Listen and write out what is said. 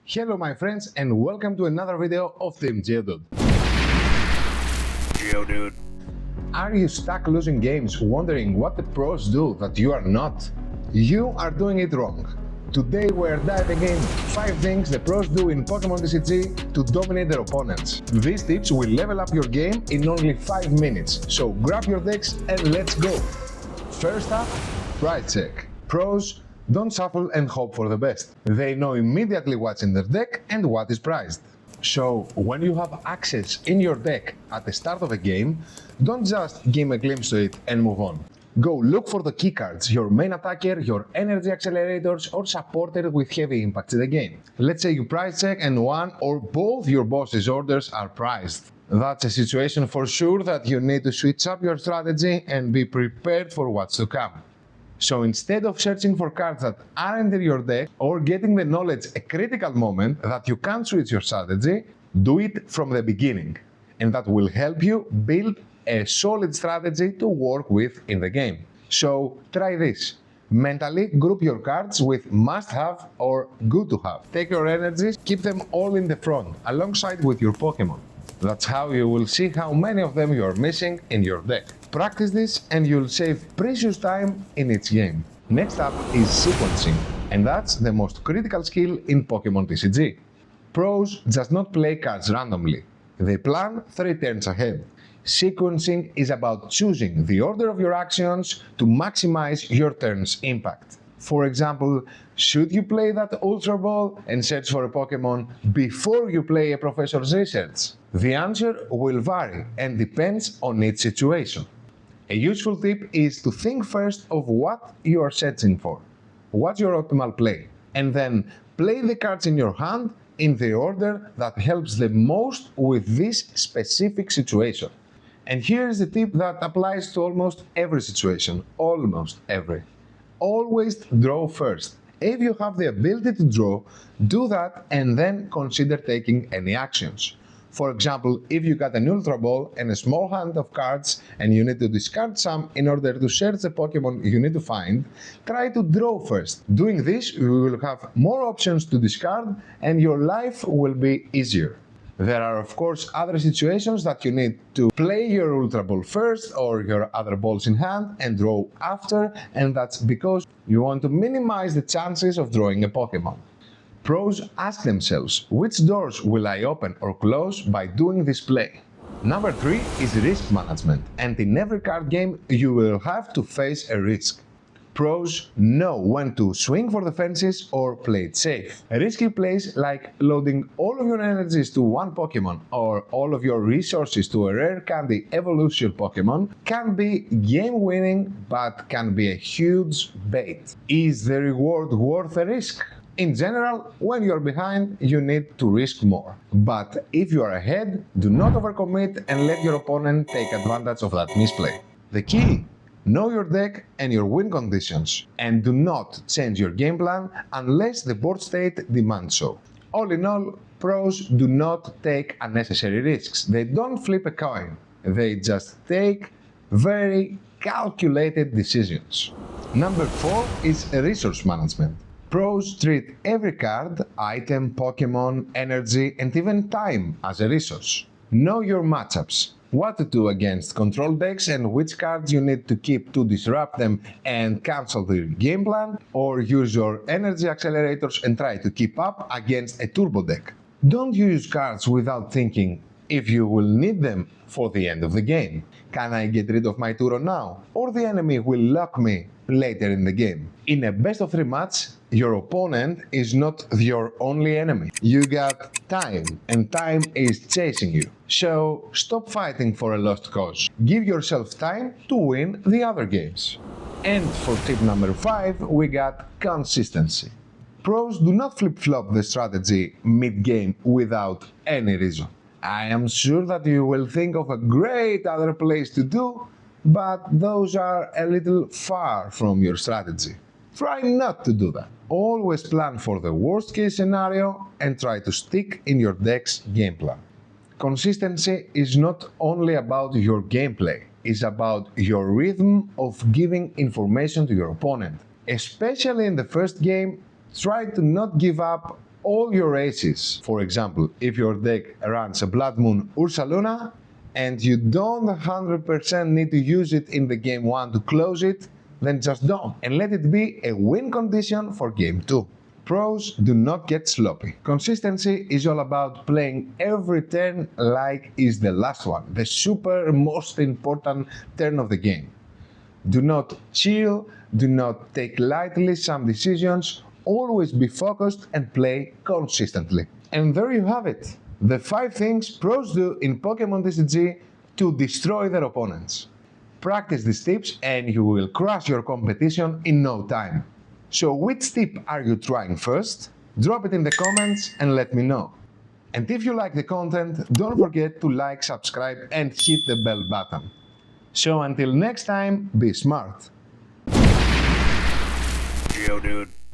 Hello my friends and welcome to another video of Team Geodude. Geodude. Are you stuck losing games wondering what the pros do that you are not? You are doing it wrong. Today we're diving in 5 things the pros do in Pokemon TCG to dominate their opponents. These tips will level up your game in only 5 minutes, so grab your decks and let's go! First up, price check. Pros don't shuffle and hope for the best. They know immediately what's in their deck and what is priced. So, when you have access in your deck at the start of a game, don't just give a glimpse to it and move on. Go look for the key cards, your main attacker, your energy accelerators, or supporter with heavy impact in the game. Let's say you price check and one or both your boss's orders are priced. That's a situation for sure that you need to switch up your strategy and be prepared for what's to come. So instead of searching for cards that aren't in your deck or getting the knowledge a critical moment that you can't switch your strategy, do it from the beginning. And that will help you build a solid strategy to work with in the game. So try this. Mentally group your cards with must-have or good-to-have. Take your energies, keep them all in the front, alongside with your Pokemon. That's how you will see how many of them you are missing in your deck. Practice this and you'll save precious time in each game. Next up is sequencing, and that's the most critical skill in Pokemon TCG. Pros just not play cards randomly. They plan 3 turns ahead. Sequencing is about choosing the order of your actions to maximize your turn's impact. For example, should you play that Ultra Ball and search for a Pokemon before you play a Professor's Research? The answer will vary and depends on each situation. A useful tip is to think first of what you are searching for. What's your optimal play? And then play the cards in your hand in the order that helps the most with this specific situation. And here is the tip that applies to almost every situation. Almost every. Always draw first. If you have the ability to draw, do that and then consider taking any actions. For example, if you got an Ultra Ball and a small hand of cards and you need to discard some in order to search the Pokemon you need to find, try to draw first. Doing this, you will have more options to discard and your life will be easier. There are of course other situations that you need to play your Ultra Ball first or your other balls in hand and draw after, and that's because you want to minimize the chances of drawing a Pokemon. Pros ask themselves, which doors will I open or close by doing this play? Number 3 is risk management, and in every card game you will have to face a risk. Pros know when to swing for the fences or play it safe. Risky plays like loading all of your energies to one Pokemon or all of your resources to a rare candy evolution Pokemon can be game-winning but can be a huge bait. Is the reward worth the risk? In general, when you're behind, you need to risk more. But if you are ahead, do not overcommit and let your opponent take advantage of that misplay. The key: know your deck and your win conditions, and do not change your game plan unless the board state demands so. All in all, pros do not take unnecessary risks. They don't flip a coin. They just take very calculated decisions. Number 4 is resource management. Pros treat every card, item, Pokemon, energy, and even time as a resource. Know your matchups, what to do against control decks and which cards you need to keep to disrupt them and cancel the game plan, or use your energy accelerators and try to keep up against a turbo deck. Don't use cards without thinking if you will need them for the end of the game. Can I get rid of my Turo now? Or the enemy will lock me later in the game. In a best of 3 match, your opponent is not your only enemy. You got time, and time is chasing you. So stop fighting for a lost cause. Give yourself time to win the other games. And for tip number 5, we got consistency. Pros do not flip-flop the strategy mid-game without any reason. I am sure that you will think of a great other plays to do, but those are a little far from your strategy. Try not to do that. Always plan for the worst case scenario and try to stick in your deck's game plan. Consistency is not only about your gameplay, it's about your rhythm of giving information to your opponent. Especially in the first game, try to not give up all your aces. For example, if your deck runs a Blood Moon Ursaluna and you don't 100% need to use it in the game 1 to close it, then just don't and let it be a win condition for game 2. Pros do not get sloppy. Consistency is all about playing every turn like is the last one, the super most important turn of the game. Do not chill, do not take lightly some decisions, always be focused and play consistently. And there you have it, the 5 things pros do in Pokemon TCG to destroy their opponents. Practice these tips and you will crush your competition in no time. So which tip are you trying first? Drop it in the comments and let me know. And if you like the content, don't forget to like, subscribe and hit the bell button. So until next time, be smart. Yo, dude.